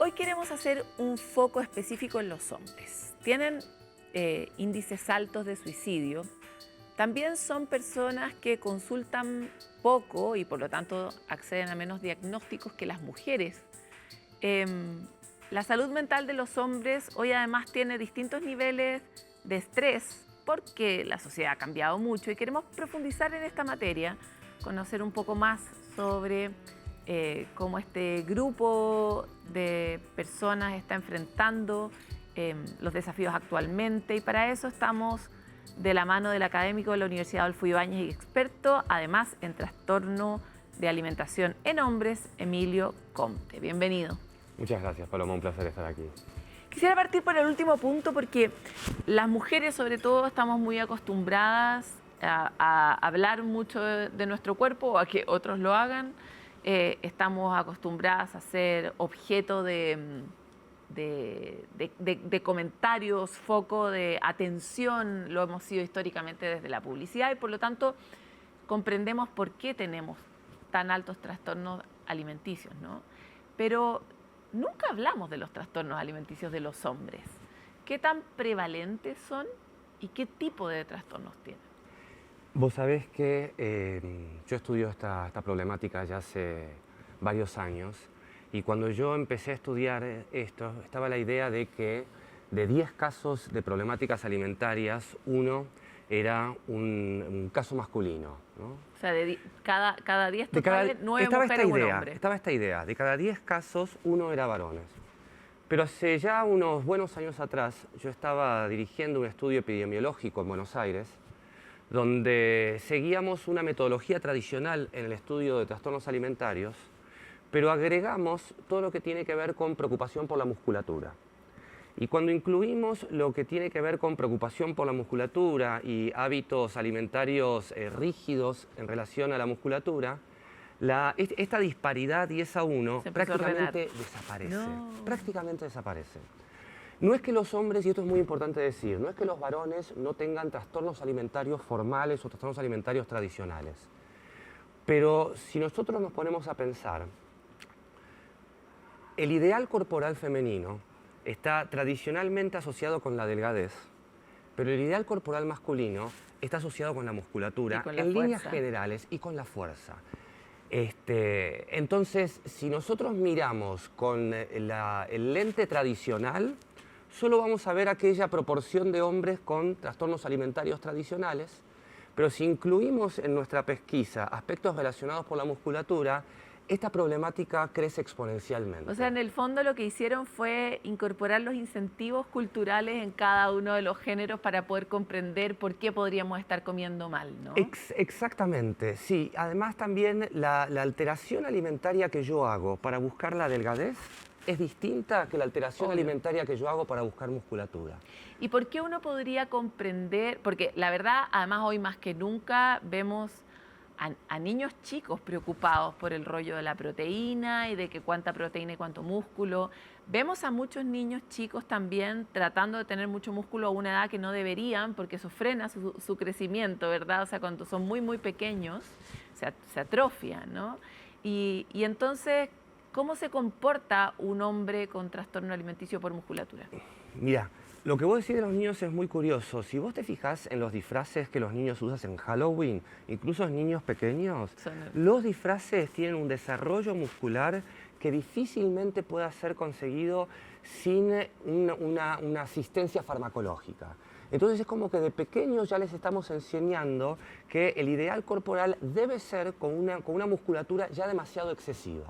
Hoy queremos hacer un foco específico en los hombres. Tienen índices altos de suicidio. También son personas que consultan poco y por lo tanto acceden a menos diagnósticos que las mujeres. La salud mental de los hombres hoy además tiene distintos niveles de estrés porque la sociedad ha cambiado mucho y queremos profundizar en esta materia, conocer un poco más sobre cómo este grupo de personas está enfrentando los desafíos actualmente, y para eso estamos de la mano del académico de la Universidad Adolfo Ibáñez y experto además en trastorno de alimentación en hombres, Emilio Comte. Bienvenido. Muchas gracias, Paloma, un placer estar aquí. Quisiera partir por el último punto porque las mujeres sobre todo estamos muy acostumbradas a hablar mucho de nuestro cuerpo o a que otros lo hagan. Estamos acostumbradas a ser objeto de comentarios, foco de atención, lo hemos sido históricamente desde la publicidad y por lo tanto comprendemos por qué tenemos tan altos trastornos alimenticios, ¿no? Pero nunca hablamos de los trastornos alimenticios de los hombres. ¿Qué tan prevalentes son y qué tipo de trastornos tienen? Vos sabés que yo estudio esta problemática ya hace varios años y cuando yo empecé a estudiar esto, estaba la idea de que de 10 casos de problemáticas alimentarias, uno era un caso masculino, ¿no? O sea, cada 10 totales, 9 mujeres, un hombre. Estaba esta idea, de cada 10 casos, uno era varones. Pero hace ya unos buenos años atrás, yo estaba dirigiendo un estudio epidemiológico en Buenos Aires, donde seguíamos una metodología tradicional en el estudio de trastornos alimentarios, pero agregamos todo lo que tiene que ver con preocupación por la musculatura. Y cuando incluimos lo que tiene que ver con preocupación por la musculatura y hábitos alimentarios rígidos en relación a la musculatura, esta disparidad 10-1 prácticamente desaparece. No. Prácticamente desaparece. No es que los hombres, y esto es muy importante decir, no es que los varones no tengan trastornos alimentarios formales o trastornos alimentarios tradicionales. Pero si nosotros nos ponemos a pensar, el ideal corporal femenino está tradicionalmente asociado con la delgadez, pero el ideal corporal masculino está asociado con la musculatura en líneas generales y con la fuerza. Entonces, si nosotros miramos con el lente tradicional, solo vamos a ver aquella proporción de hombres con trastornos alimentarios tradicionales, pero si incluimos en nuestra pesquisa aspectos relacionados por la musculatura, esta problemática crece exponencialmente. O sea, en el fondo lo que hicieron fue incorporar los incentivos culturales en cada uno de los géneros para poder comprender por qué podríamos estar comiendo mal, ¿no? Exactamente, sí. Además también la alteración alimentaria que yo hago para buscar la delgadez es distinta que la alteración alimentaria que yo hago para buscar musculatura. ¿Y por qué uno podría comprender? Porque la verdad, además hoy más que nunca vemos a niños chicos preocupados por el rollo de la proteína y de que cuánta proteína y cuánto músculo. Vemos a muchos niños chicos también tratando de tener mucho músculo a una edad que no deberían porque eso frena su crecimiento, ¿verdad? O sea, cuando son muy, muy pequeños se atrofian, ¿no? Y entonces, ¿cómo se comporta un hombre con trastorno alimenticio por musculatura? Mira, lo que vos decís de los niños es muy curioso. Si vos te fijás en los disfraces que los niños usan en Halloween, incluso en niños pequeños, los disfraces tienen un desarrollo muscular que difícilmente pueda ser conseguido sin una asistencia farmacológica. Entonces es como que de pequeños ya les estamos enseñando que el ideal corporal debe ser con una musculatura ya demasiado excesiva.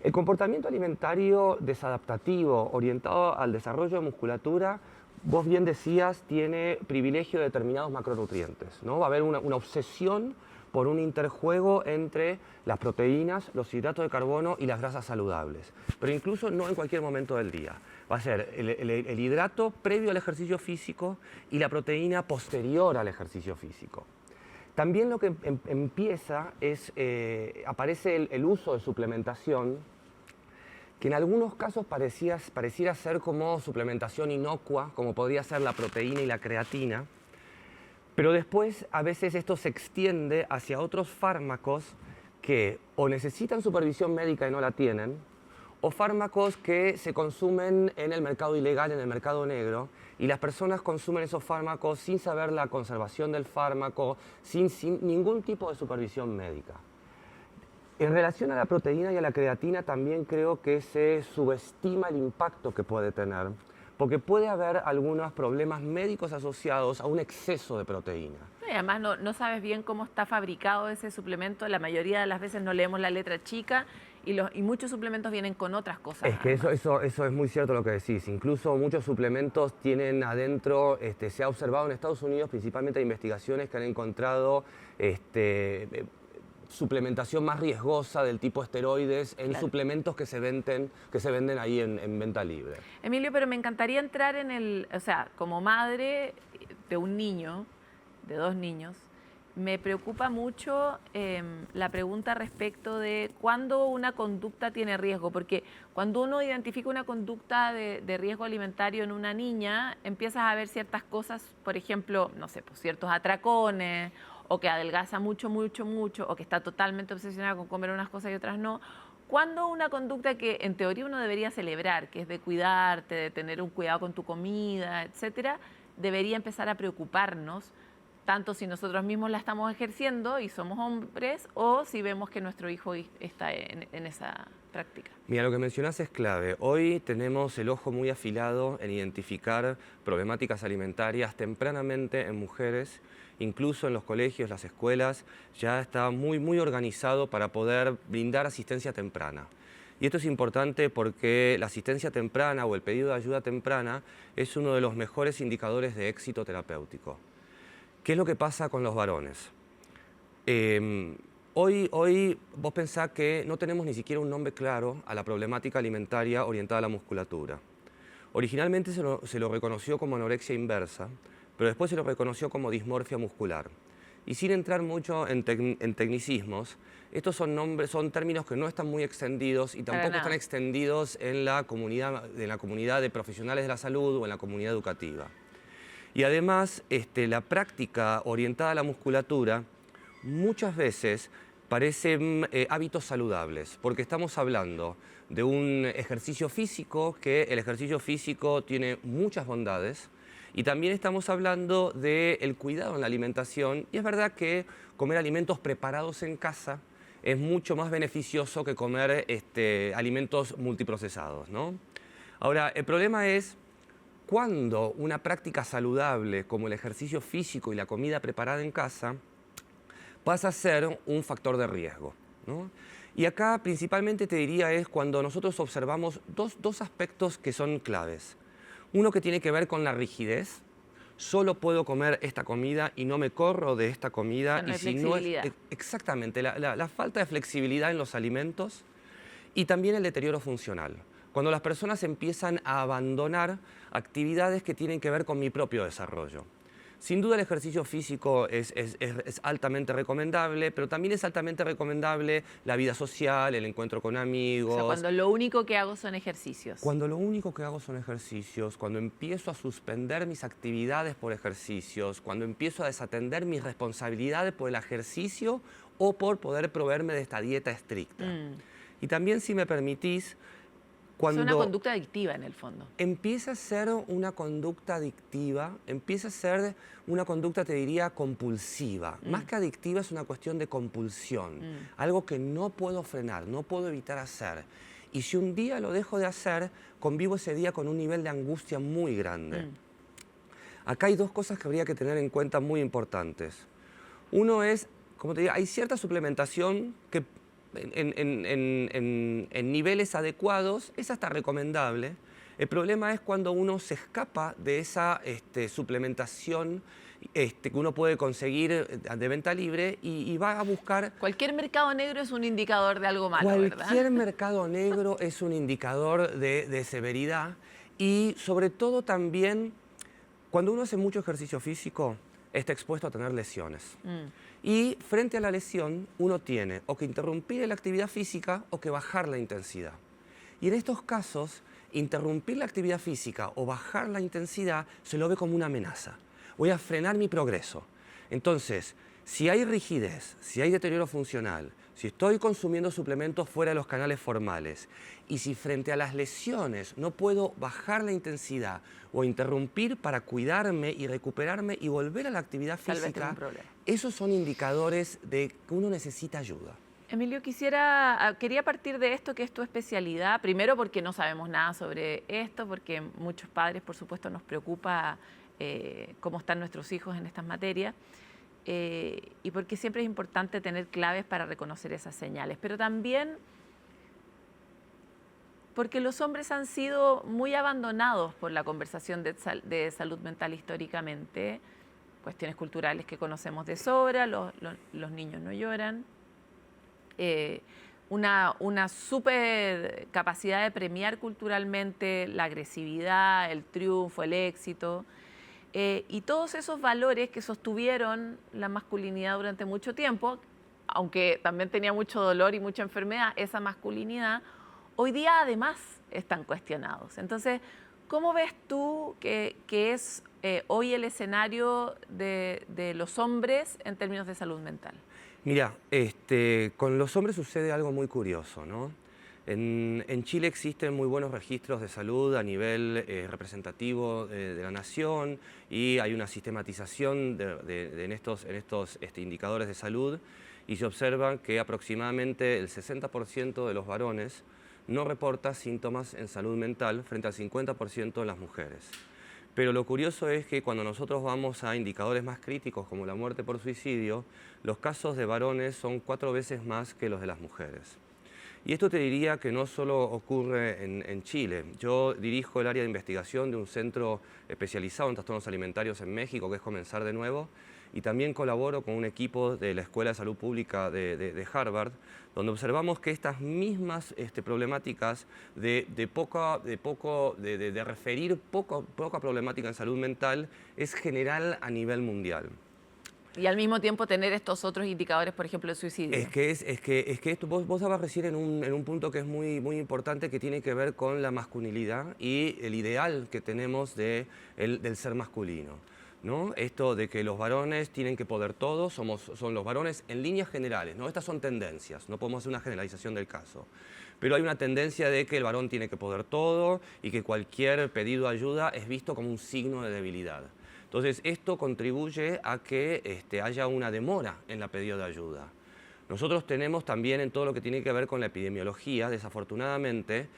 El comportamiento alimentario desadaptativo, orientado al desarrollo de musculatura, vos bien decías, tiene privilegio de determinados macronutrientes, ¿no? Va a haber una obsesión por un interjuego entre las proteínas, los hidratos de carbono y las grasas saludables. Pero incluso no en cualquier momento del día. Va a ser el hidrato previo al ejercicio físico y la proteína posterior al ejercicio físico. También lo que empieza es, aparece el uso de suplementación, que en algunos casos pareciera ser como suplementación inocua, como podría ser la proteína y la creatina, pero después a veces esto se extiende hacia otros fármacos que o necesitan supervisión médica y no la tienen, o fármacos que se consumen en el mercado ilegal, en el mercado negro, y las personas consumen esos fármacos sin saber la conservación del fármaco, sin ningún tipo de supervisión médica. En relación a la proteína y a la creatina, también creo que se subestima el impacto que puede tener, porque puede haber algunos problemas médicos asociados a un exceso de proteína. Y además no sabes bien cómo está fabricado ese suplemento. La mayoría de las veces no leemos la letra chica y muchos suplementos vienen con otras cosas. Es que eso es muy cierto lo que decís. Incluso muchos suplementos tienen adentro, se ha observado en Estados Unidos, principalmente investigaciones que han encontrado suplementación más riesgosa del tipo esteroides en suplementos que se venden ahí en venta libre. Emilio, pero me encantaría entrar o sea, como madre de un niño, de 2 niños, me preocupa mucho la pregunta respecto de cuándo una conducta tiene riesgo, porque cuando uno identifica una conducta de riesgo alimentario en una niña, empiezas a ver ciertas cosas, por ejemplo, no sé, pues ciertos atracones, o que adelgaza mucho, o que está totalmente obsesionada con comer unas cosas y otras no. ¿Cuándo una conducta que en teoría uno debería celebrar, que es de cuidarte, de tener un cuidado con tu comida, etcétera, debería empezar a preocuparnos, tanto si nosotros mismos la estamos ejerciendo y somos hombres, o si vemos que nuestro hijo está en esa práctica? Mira, lo que mencionás es clave. Hoy tenemos el ojo muy afilado en identificar problemáticas alimentarias tempranamente en mujeres. Incluso en los colegios, las escuelas, ya está muy organizado para poder brindar asistencia temprana. Y esto es importante porque la asistencia temprana o el pedido de ayuda temprana es uno de los mejores indicadores de éxito terapéutico. ¿Qué es lo que pasa con los varones? Hoy vos pensás que no tenemos ni siquiera un nombre claro a la problemática alimentaria orientada a la musculatura. Originalmente se lo reconoció como anorexia inversa, pero después se lo reconoció como dismorfia muscular. Y sin entrar mucho en tecnicismos, estos son términos que no están muy extendidos y tampoco están extendidos en la comunidad de profesionales de la salud o en la comunidad educativa. Y además, la práctica orientada a la musculatura muchas veces parecen hábitos saludables, porque estamos hablando de un ejercicio físico, que el ejercicio físico tiene muchas bondades, y también estamos hablando del cuidado en la alimentación, y es verdad que comer alimentos preparados en casa es mucho más beneficioso que comer alimentos multiprocesados, ¿no? Ahora, el problema es cuando una práctica saludable como el ejercicio físico y la comida preparada en casa pasa a ser un factor de riesgo, ¿no? Y acá principalmente te diría es cuando nosotros observamos dos aspectos que son claves. Uno que tiene que ver con la rigidez. Solo puedo comer esta comida y no me corro de esta comida. No hay y si flexibilidad. No es, exactamente, la falta de flexibilidad en los alimentos y también el deterioro funcional. Cuando las personas empiezan a abandonar actividades que tienen que ver con mi propio desarrollo. Sin duda el ejercicio físico es altamente recomendable, pero también es altamente recomendable la vida social, el encuentro con amigos. O sea, cuando lo único que hago son ejercicios. Cuando lo único que hago son ejercicios, cuando empiezo a suspender mis actividades por ejercicios, cuando empiezo a desatender mis responsabilidades por el ejercicio o por poder proveerme de esta dieta estricta. Y también, si me permitís, cuando es una conducta adictiva en el fondo. Empieza a ser una conducta adictiva, empieza a ser una conducta, te diría, compulsiva. Más que adictiva es una cuestión de compulsión, algo que no puedo frenar, no puedo evitar hacer. Y si un día lo dejo de hacer, convivo ese día con un nivel de angustia muy grande. Acá hay dos cosas que habría que tener en cuenta muy importantes. Uno es, como te digo, hay cierta suplementación que en niveles adecuados es hasta recomendable. El problema es cuando uno se escapa de esa suplementación que uno puede conseguir de venta libre y va a buscar... Cualquier mercado negro es un indicador de algo malo, ¿verdad? Cualquier mercado negro es un indicador de severidad y sobre todo también cuando uno hace mucho ejercicio físico está expuesto a tener lesiones. Y frente a la lesión, uno tiene o que interrumpir la actividad física o que bajar la intensidad. Y en estos casos, interrumpir la actividad física o bajar la intensidad se lo ve como una amenaza. Voy a frenar mi progreso. Entonces, si hay rigidez, si hay deterioro funcional, si estoy consumiendo suplementos fuera de los canales formales y si frente a las lesiones no puedo bajar la intensidad o interrumpir para cuidarme y recuperarme y volver a la actividad física, esos son indicadores de que uno necesita ayuda. Emilio, quería partir de esto, que es tu especialidad, primero porque no sabemos nada sobre esto, porque muchos padres, por supuesto, nos preocupa cómo están nuestros hijos en estas materias, y porque siempre es importante tener claves para reconocer esas señales, pero también porque los hombres han sido muy abandonados por la conversación de salud mental históricamente, cuestiones culturales que conocemos de sobra, los niños no lloran, una súper capacidad de premiar culturalmente la agresividad, el triunfo, el éxito, y todos esos valores que sostuvieron la masculinidad durante mucho tiempo, aunque también tenía mucho dolor y mucha enfermedad, esa masculinidad hoy día además están cuestionados. Entonces, ¿cómo ves tú que es hoy el escenario de los hombres en términos de salud mental? Mira, con los hombres sucede algo muy curioso, ¿no? En Chile existen muy buenos registros de salud a nivel representativo de la nación y hay una sistematización en estos indicadores de salud y se observa que aproximadamente el 60% de los varones no reporta síntomas en salud mental frente al 50% de las mujeres. Pero lo curioso es que cuando nosotros vamos a indicadores más críticos como la muerte por suicidio, los casos de varones son 4 veces más que los de las mujeres. Y esto te diría que no solo ocurre en Chile. Yo dirijo el área de investigación de un centro especializado en trastornos alimentarios en México, que es Comenzar de Nuevo, y también colaboro con un equipo de la Escuela de Salud Pública de Harvard, donde observamos que estas mismas problemáticas de referir poca problemática en salud mental es general a nivel mundial. Y al mismo tiempo tener estos otros indicadores, por ejemplo, el suicidio. Es que esto, vos dabas recién en un punto que es muy importante, que tiene que ver con la masculinidad y el ideal que tenemos del ser masculino, ¿no? Esto de que los varones tienen que poder todo, son los varones en líneas generales, ¿no? Estas son tendencias, no podemos hacer una generalización del caso. Pero hay una tendencia de que el varón tiene que poder todo y que cualquier pedido de ayuda es visto como un signo de debilidad. Entonces, esto contribuye a que haya una demora en la pedido de ayuda. Nosotros tenemos también en todo lo que tiene que ver con la epidemiología, desafortunadamente,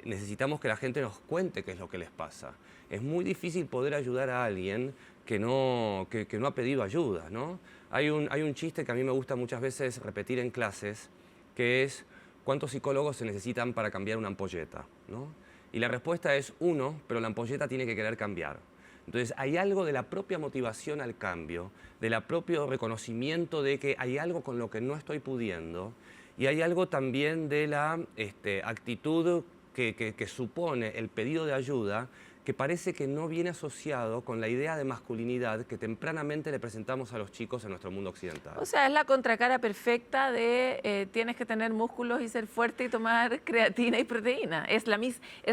necesitamos que la gente nos cuente qué es lo que les pasa. Es muy difícil poder ayudar a alguien que no ha pedido ayuda, ¿no? Hay un chiste que a mí me gusta muchas veces repetir en clases, que es ¿cuántos psicólogos se necesitan para cambiar una ampolleta, ¿no? Y la respuesta es 1, pero la ampolleta tiene que querer cambiar. Entonces hay algo de la propia motivación al cambio, del propio reconocimiento de que hay algo con lo que no estoy pudiendo y hay algo también de la actitud que supone el pedido de ayuda, que parece que no viene asociado con la idea de masculinidad que tempranamente le presentamos a los chicos en nuestro mundo occidental. O sea, es la contracara perfecta de tienes que tener músculos y ser fuerte y tomar creatina y proteína. Es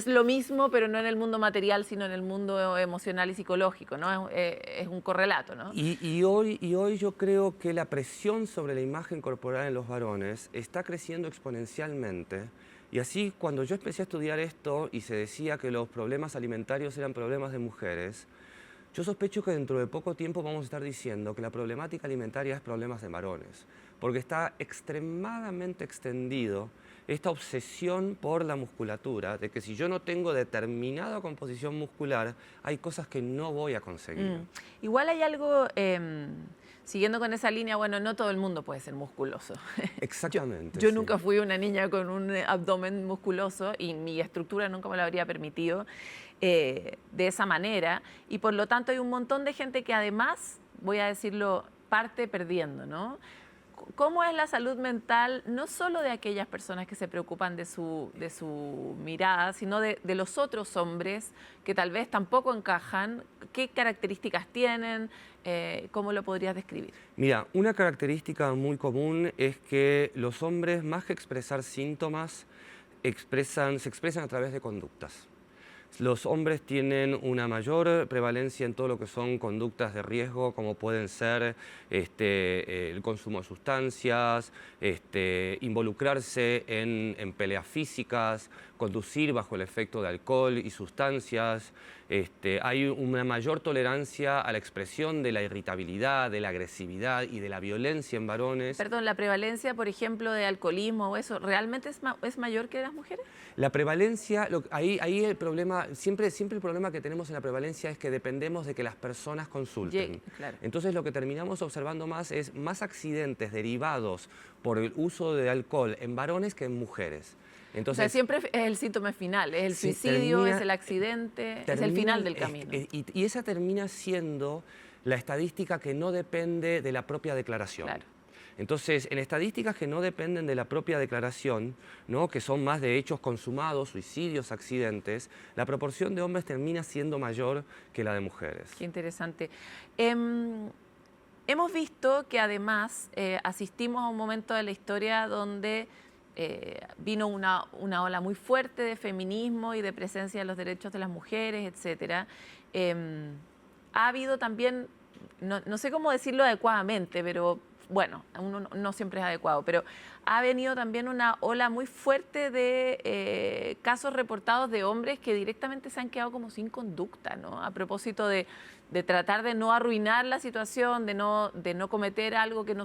lo mismo, pero no en el mundo material, sino en el mundo emocional y psicológico, ¿no? Es un correlato, ¿no? Y hoy yo creo que la presión sobre la imagen corporal en los varones está creciendo exponencialmente. Y así, cuando yo empecé a estudiar esto y se decía que los problemas alimentarios eran problemas de mujeres, yo sospecho que dentro de poco tiempo vamos a estar diciendo que la problemática alimentaria es problemas de varones, porque está extremadamente extendido esta obsesión por la musculatura, de que si yo no tengo determinada composición muscular, hay cosas que no voy a conseguir. Igual hay algo... Siguiendo con esa línea, bueno, no todo el mundo puede ser musculoso. Exactamente. Yo nunca fui una niña con un abdomen musculoso y mi estructura nunca me lo habría permitido de esa manera. Y por lo tanto hay un montón de gente que además, voy a decirlo, parte perdiendo, ¿no? ¿Cómo es la salud mental, no solo de aquellas personas que se preocupan de su mirada, sino de los otros hombres que tal vez tampoco encajan? ¿Qué características tienen? ¿Cómo lo podrías describir? Mira, una característica muy común es que los hombres, más que expresar síntomas, se expresan a través de conductas. Los hombres tienen una mayor prevalencia en todo lo que son conductas de riesgo, como pueden ser el consumo de sustancias, involucrarse en peleas físicas, conducir bajo el efecto de alcohol y sustancias. Hay una mayor tolerancia a la expresión de la irritabilidad, de la agresividad y de la violencia en varones. Perdón, ¿la prevalencia, por ejemplo, de alcoholismo o eso, realmente es mayor que las mujeres? La prevalencia, ahí el problema, siempre el problema que tenemos en la prevalencia es que dependemos de que las personas consulten. Claro. Entonces lo que terminamos observando más es más accidentes derivados por el uso de alcohol en varones que en mujeres. Entonces, o sea, siempre es el síntoma final, es el suicidio, es el accidente, es el final del camino. Y esa termina siendo la estadística que no depende de la propia declaración. Claro. Entonces, en estadísticas que no dependen de la propia declaración, ¿no?, que son más de hechos consumados, suicidios, accidentes, la proporción de hombres termina siendo mayor que la de mujeres. Qué interesante. Hemos visto que además asistimos a un momento de la historia donde vino una ola muy fuerte de feminismo y de presencia de los derechos de las mujeres, etc. Ha habido también, no sé cómo decirlo adecuadamente, pero bueno, uno no siempre es adecuado, pero ha venido también una ola muy fuerte de casos reportados de hombres que directamente se han quedado como sin conducta, ¿no? A propósito de tratar de no arruinar la situación, de no cometer algo que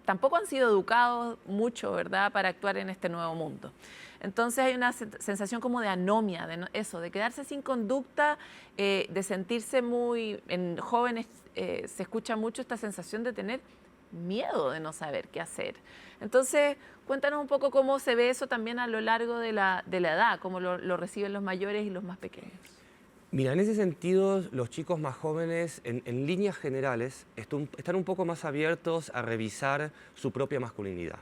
tampoco han sido educados mucho, ¿verdad?, para actuar en este nuevo mundo. Entonces hay una sensación como de anomia, de quedarse sin conducta, de sentirse en jóvenes se escucha mucho esta sensación de tener miedo de no saber qué hacer. Entonces, cuéntanos un poco cómo se ve eso también a lo largo de la edad, cómo lo reciben los mayores y los más pequeños. Mira, en ese sentido, los chicos más jóvenes, en líneas generales, están un poco más abiertos a revisar su propia masculinidad,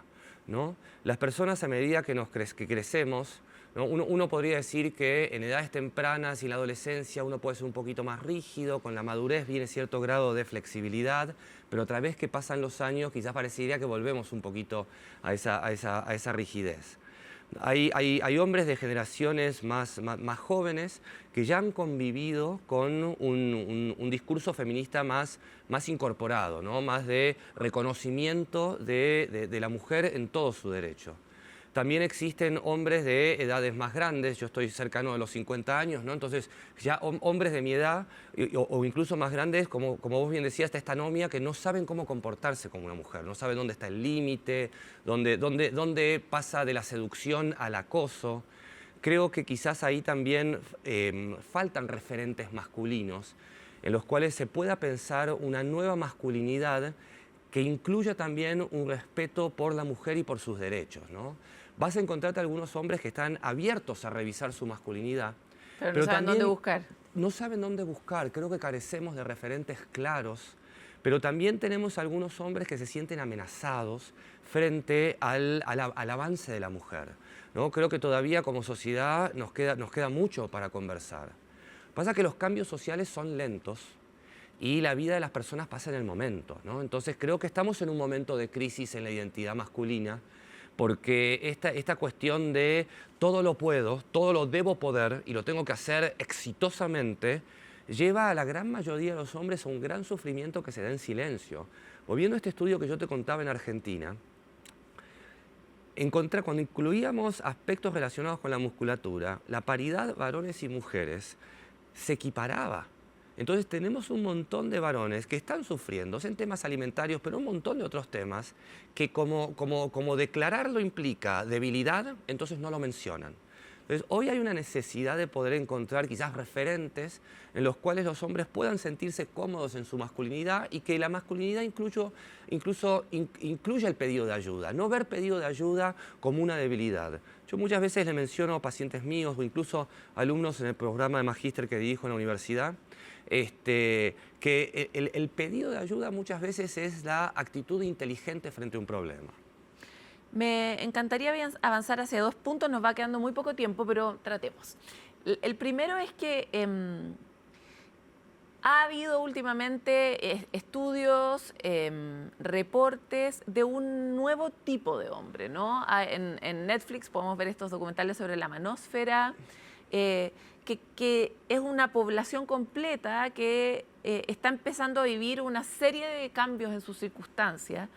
¿no? Las personas, a medida que crecemos, ¿no? Uno podría decir que en edades tempranas y en la adolescencia uno puede ser un poquito más rígido, con la madurez viene cierto grado de flexibilidad, pero otra vez que pasan los años quizás parecería que volvemos un poquito a esa rigidez. Hay hombres de generaciones más jóvenes que ya han convivido con un discurso feminista más incorporado, ¿no?, más de reconocimiento de la mujer en todo su derecho. También existen hombres de edades más grandes, yo estoy cercano a los 50 años, ¿no? Entonces ya hombres de mi edad o incluso más grandes, como vos bien decías, está esta anomia que no saben cómo comportarse como una mujer, no saben dónde está el límite, dónde pasa de la seducción al acoso. Creo que quizás ahí también faltan referentes masculinos en los cuales se pueda pensar una nueva masculinidad que incluya también un respeto por la mujer y por sus derechos, ¿no? Vas a encontrarte algunos hombres que están abiertos a revisar su masculinidad, pero no saben dónde buscar. No saben dónde buscar, creo que carecemos de referentes claros, pero también tenemos algunos hombres que se sienten amenazados frente al avance de la mujer, ¿no? Creo que todavía como sociedad nos queda mucho para conversar. Pasa que los cambios sociales son lentos y la vida de las personas pasa en el momento, ¿no? Entonces creo que estamos en un momento de crisis en la identidad masculina, porque esta cuestión de todo lo puedo, todo lo debo poder y lo tengo que hacer exitosamente, lleva a la gran mayoría de los hombres a un gran sufrimiento que se da en silencio. Volviendo a este estudio que yo te contaba en Argentina, cuando incluíamos aspectos relacionados con la musculatura, la paridad varones y mujeres se equiparaba. Entonces tenemos un montón de varones que están sufriendo en temas alimentarios, pero un montón de otros temas que como declararlo implica debilidad, entonces no lo mencionan. Entonces hoy hay una necesidad de poder encontrar quizás referentes en los cuales los hombres puedan sentirse cómodos en su masculinidad y que la masculinidad incluso incluya el pedido de ayuda, no ver pedido de ayuda como una debilidad. Yo muchas veces le menciono a pacientes míos o incluso alumnos en el programa de magíster que dirijo en la universidad, que el pedido de ayuda muchas veces es la actitud inteligente frente a un problema. Me encantaría avanzar hacia dos puntos, nos va quedando muy poco tiempo, pero tratemos. El primero es que ha habido últimamente estudios, reportes de un nuevo tipo de hombre, ¿no? En Netflix podemos ver estos documentales sobre la manósfera, que es una población completa que está empezando a vivir una serie de cambios en sus circunstancias.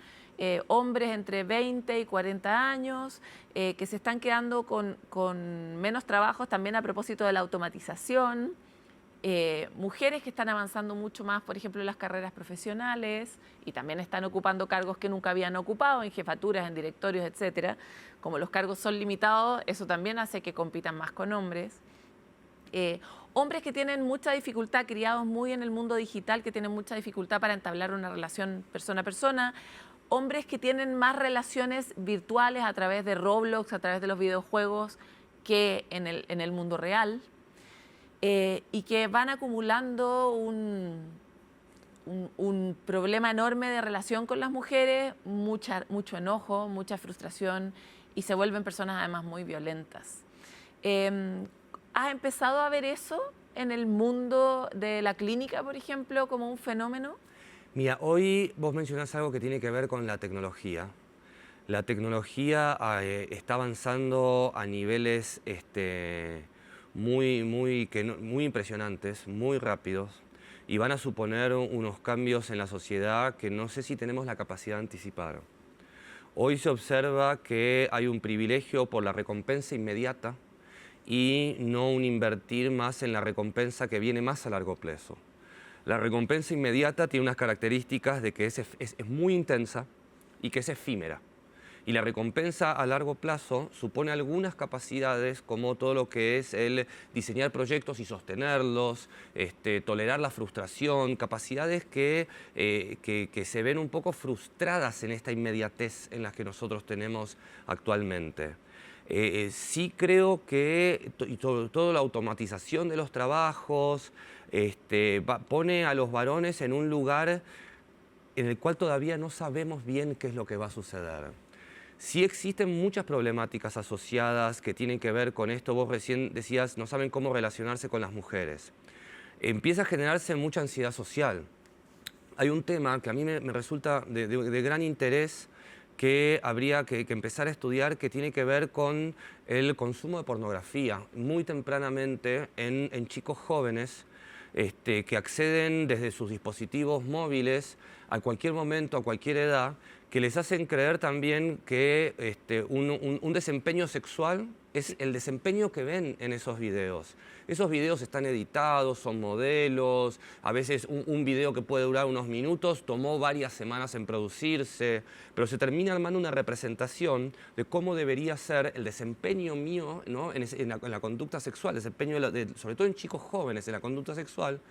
Hombres entre 20 y 40 años que se están quedando con menos trabajos también a propósito de la automatización. Mujeres que están avanzando mucho más, por ejemplo, en las carreras profesionales y también están ocupando cargos que nunca habían ocupado, en jefaturas, en directorios, etcétera. Como los cargos son limitados, eso también hace que compitan más con hombres. Hombres que tienen mucha dificultad, criados muy en el mundo digital, que tienen mucha dificultad para entablar una relación persona a persona. Hombres que tienen más relaciones virtuales a través de Roblox, a través de los videojuegos, que en el mundo real. Y que van acumulando un problema enorme de relación con las mujeres, mucho enojo, mucha frustración y se vuelven personas además muy violentas. ¿Has empezado a ver eso en el mundo de la clínica, por ejemplo, como un fenómeno? Mira, hoy vos mencionás algo que tiene que ver con la tecnología. La tecnología está avanzando a niveles muy impresionantes, muy rápidos, y van a suponer unos cambios en la sociedad que no sé si tenemos la capacidad de anticipar. Hoy se observa que hay un privilegio por la recompensa inmediata y no un invertir más en la recompensa que viene más a largo plazo. La recompensa inmediata tiene unas características de que es muy intensa y que es efímera. Y la recompensa a largo plazo supone algunas capacidades como todo lo que es el diseñar proyectos y sostenerlos, tolerar la frustración, capacidades que se ven un poco frustradas en esta inmediatez en la que nosotros tenemos actualmente. Sí creo que toda la automatización de los trabajos pone a los varones en un lugar en el cual todavía no sabemos bien qué es lo que va a suceder. Sí existen muchas problemáticas asociadas que tienen que ver con esto. Vos recién decías, no saben cómo relacionarse con las mujeres. Empieza a generarse mucha ansiedad social. Hay un tema que a mí me resulta de gran interés que habría que empezar a estudiar, que tiene que ver con el consumo de pornografía muy tempranamente en chicos jóvenes que acceden desde sus dispositivos móviles a cualquier momento, a cualquier edad, que les hacen creer también que un desempeño sexual es el desempeño que ven en esos videos. Esos videos están editados, son modelos, a veces un video que puede durar unos minutos tomó varias semanas en producirse, pero se termina armando una representación de cómo debería ser el desempeño mío, ¿no? en la conducta sexual, el desempeño sobre todo en chicos jóvenes en la conducta sexual.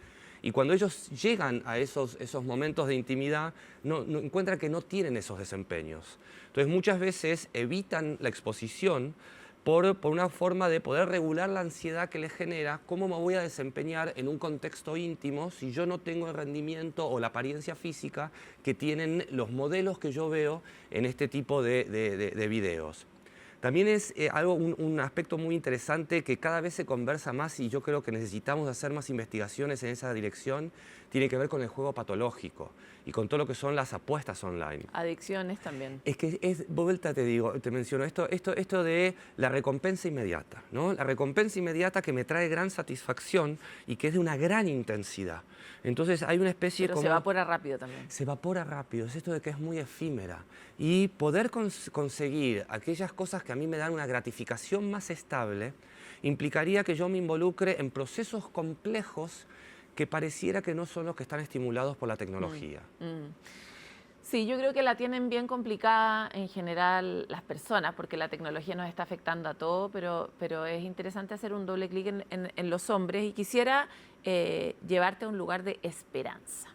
Y cuando ellos llegan a esos momentos de intimidad, no encuentran que no tienen esos desempeños. Entonces muchas veces evitan la exposición por una forma de poder regular la ansiedad que les genera, cómo me voy a desempeñar en un contexto íntimo si yo no tengo el rendimiento o la apariencia física que tienen los modelos que yo veo en este tipo de videos. También es un aspecto muy interesante que cada vez se conversa más y yo creo que necesitamos hacer más investigaciones en esa dirección, tiene que ver con el juego patológico y con todo lo que son las apuestas online. Adicciones también. Es que vuelta te menciono esto de la recompensa inmediata, ¿no? La recompensa inmediata que me trae gran satisfacción y que es de una gran intensidad. Entonces hay una especie Pero se evapora rápido también. Se evapora rápido, es esto de que es muy efímera. Y poder conseguir aquellas cosas que a mí me dan una gratificación más estable implicaría que yo me involucre en procesos complejos que pareciera que no son los que están estimulados por la tecnología. Sí, yo creo que la tienen bien complicada en general las personas, porque la tecnología nos está afectando a todos, pero es interesante hacer un doble clic en los hombres y quisiera llevarte a un lugar de esperanza.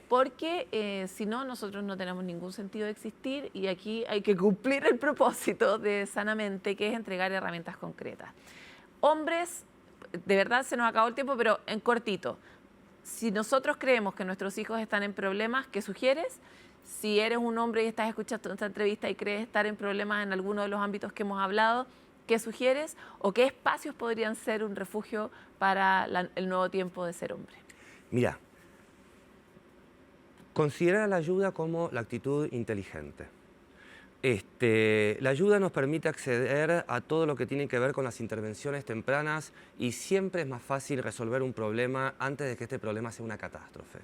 Porque si no, nosotros no tenemos ningún sentido de existir y aquí hay que cumplir el propósito de Sanamente, que es entregar herramientas concretas. Hombres, de verdad se nos acabó el tiempo, pero en cortito. Si nosotros creemos que nuestros hijos están en problemas, ¿qué sugieres? Si eres un hombre y estás escuchando esta entrevista y crees estar en problemas en alguno de los ámbitos que hemos hablado, ¿qué sugieres? ¿O qué espacios podrían ser un refugio para el nuevo tiempo de ser hombre? Mira, considera la ayuda como la actitud inteligente. La ayuda nos permite acceder a todo lo que tiene que ver con las intervenciones tempranas y siempre es más fácil resolver un problema antes de que este problema sea una catástrofe.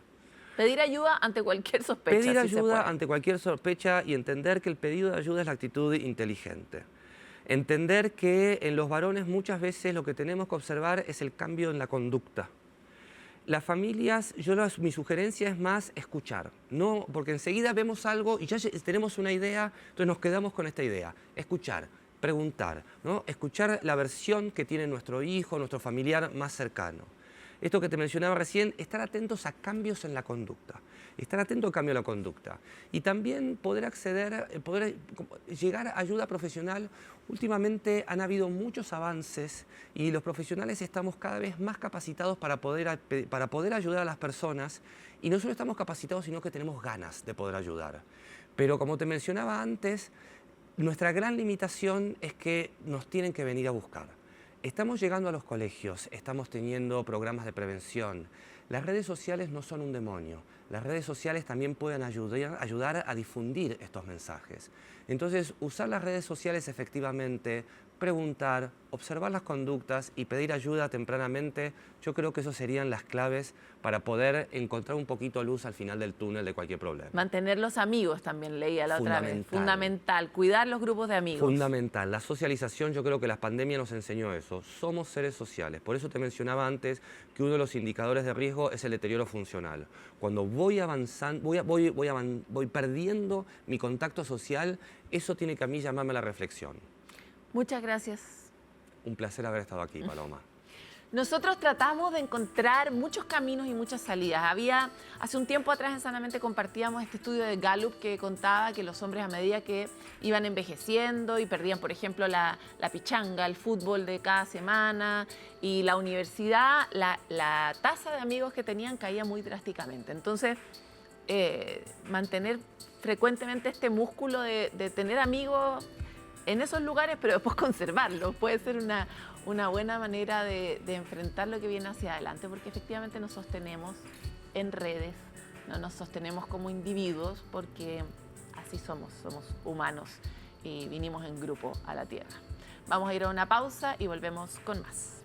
Pedir ayuda ante cualquier sospecha. Pedir ayuda ante cualquier sospecha y entender que el pedido de ayuda es la actitud inteligente. Entender que en los varones muchas veces lo que tenemos que observar es el cambio en la conducta. Las familias, mi sugerencia es más escuchar, no, porque enseguida vemos algo y ya tenemos una idea, entonces nos quedamos con esta idea. Escuchar, preguntar, ¿no? Escuchar la versión que tiene nuestro hijo, nuestro familiar más cercano. Esto que te mencionaba recién, estar atentos a cambios en la conducta. Estar atento al cambio en la conducta. Y también poder llegar a ayuda profesional. Últimamente han habido muchos avances y los profesionales estamos cada vez más capacitados para poder ayudar a las personas. Y no solo estamos capacitados, sino que tenemos ganas de poder ayudar. Pero como te mencionaba antes, nuestra gran limitación es que nos tienen que venir a buscar. Estamos llegando a los colegios, estamos teniendo programas de prevención. Las redes sociales no son un demonio. Las redes sociales también pueden ayudar a difundir estos mensajes. Entonces, usar las redes sociales efectivamente, preguntar, observar las conductas y pedir ayuda tempranamente, yo creo que esas serían las claves para poder encontrar un poquito de luz al final del túnel de cualquier problema. Mantener los amigos también leía la otra vez. Fundamental. Cuidar los grupos de amigos. Fundamental. La socialización, yo creo que la pandemia nos enseñó eso. Somos seres sociales. Por eso te mencionaba antes que uno de los indicadores de riesgo es el deterioro funcional. Cuando voy avanzando, voy perdiendo mi contacto social, eso tiene que a mí llamarme a la reflexión. Muchas gracias. Un placer haber estado aquí, Paloma. Nosotros tratamos de encontrar muchos caminos y muchas salidas. Hace un tiempo atrás en Sanamente compartíamos este estudio de Gallup que contaba que los hombres a medida que iban envejeciendo y perdían, por ejemplo, la pichanga, el fútbol de cada semana y la universidad, la tasa de amigos que tenían caía muy drásticamente. Entonces, mantener frecuentemente este músculo de tener amigos en esos lugares, pero después conservarlos, puede ser una buena manera de enfrentar lo que viene hacia adelante, porque efectivamente nos sostenemos en redes, no nos sostenemos como individuos, porque así somos humanos y vinimos en grupo a la Tierra. Vamos a ir a una pausa y volvemos con más.